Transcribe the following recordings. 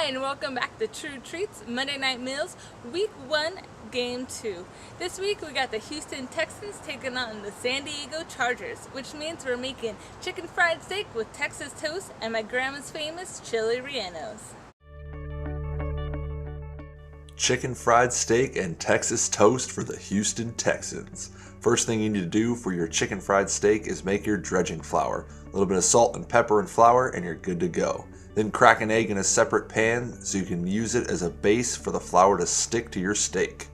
And welcome back to True Treats Monday Night Meals, Week 1, Game 2. This week we got the Houston Texans taking on the San Diego Chargers, which means we're making chicken fried steak with Texas toast and my grandma's famous Chile Rellenos. Chicken fried steak and Texas toast for the Houston Texans. First thing you need to do for your chicken fried steak is make your dredging flour. A little bit of salt and pepper and flour and you're good to go. Then crack an egg in a separate pan so you can use it as a base for the flour to stick to your steak.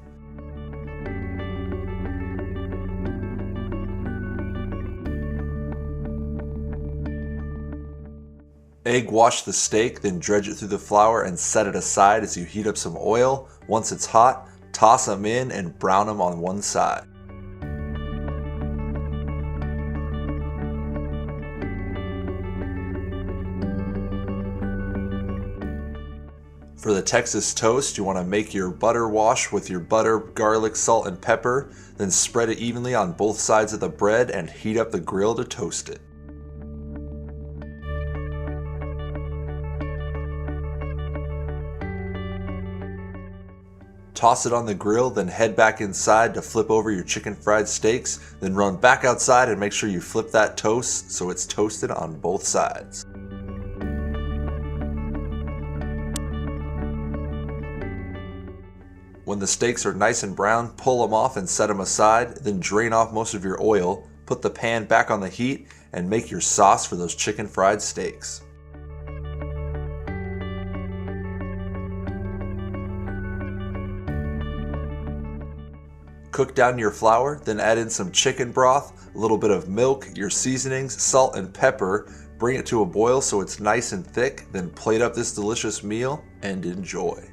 Egg wash the steak, then dredge it through the flour and set it aside as you heat up some oil. Once it's hot, toss them in and brown them on one side. For the Texas toast, you want to make your butter wash with your butter, garlic, salt, and pepper, then spread it evenly on both sides of the bread and heat up the grill to toast it. Toss it on the grill, then head back inside to flip over your chicken fried steaks, then run back outside and make sure you flip that toast so it's toasted on both sides. When the steaks are nice and brown, pull them off and set them aside, then drain off most of your oil, put the pan back on the heat, and make your sauce for those chicken fried steaks. Cook down your flour, then add in some chicken broth, a little bit of milk, your seasonings, salt and pepper. Bring it to a boil so it's nice and thick, then plate up this delicious meal and enjoy.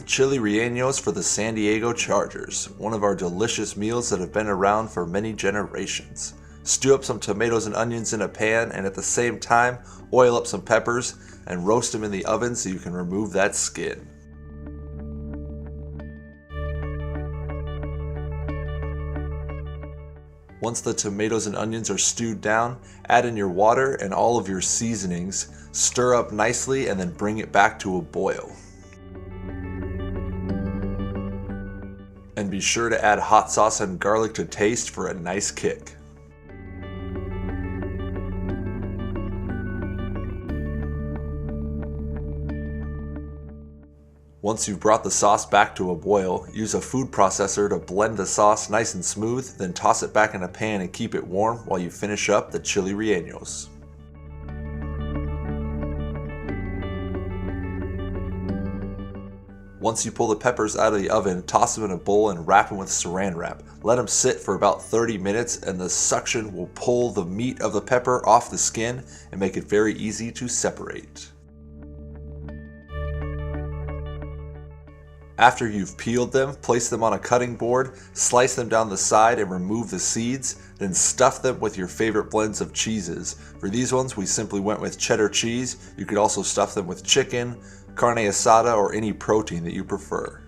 Chile Rellenos for the San Diego Chargers, one of our delicious meals that have been around for many generations. Stew up some tomatoes and onions in a pan and at the same time oil up some peppers and roast them in the oven so you can remove that skin. Once the tomatoes and onions are stewed down, add in your water and all of your seasonings, stir up nicely and then bring it back to a boil. And be sure to add hot sauce and garlic to taste for a nice kick. Once you've brought the sauce back to a boil, use a food processor to blend the sauce nice and smooth, then toss it back in a pan and keep it warm while you finish up the Chile Rellenos. Once you pull the peppers out of the oven, toss them in a bowl and wrap them with saran wrap. Let them sit for about 30 minutes and the suction will pull the meat of the pepper off the skin and make it very easy to separate. After you've peeled them, place them on a cutting board, slice them down the side and remove the seeds, then stuff them with your favorite blends of cheeses. For these ones, we simply went with cheddar cheese. You could also stuff them with chicken, carne asada, or any protein that you prefer.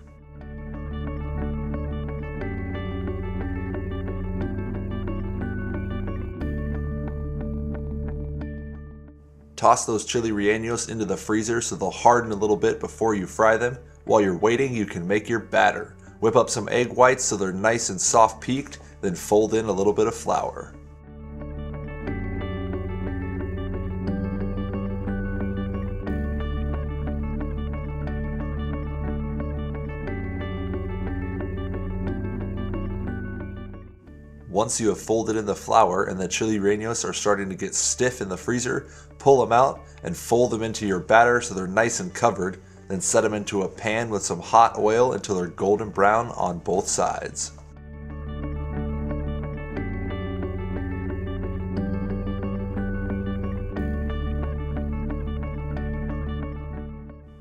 Toss those Chile Rellenos into the freezer so they'll harden a little bit before you fry them. While you're waiting, you can make your batter. Whip up some egg whites so they're nice and soft peaked, then fold in a little bit of flour. Once you have folded in the flour and the Chile Rellenos are starting to get stiff in the freezer, pull them out and fold them into your batter so they're nice and covered. Then set them into a pan with some hot oil until they're golden brown on both sides.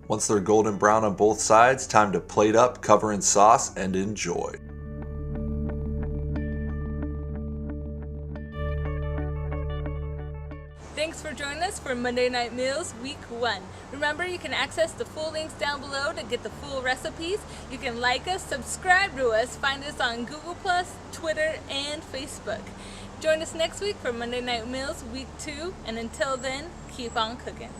Once they're golden brown on both sides, time to plate up, cover in sauce, and enjoy. Thanks for joining us for for Monday Night Meals Week 1. Remember, you can access the full links down below to get the full recipes. You can like us, subscribe to us, find us on Google+, Twitter, and Facebook. Join us next week for Monday Night Meals Week 2, and until then, keep on cooking.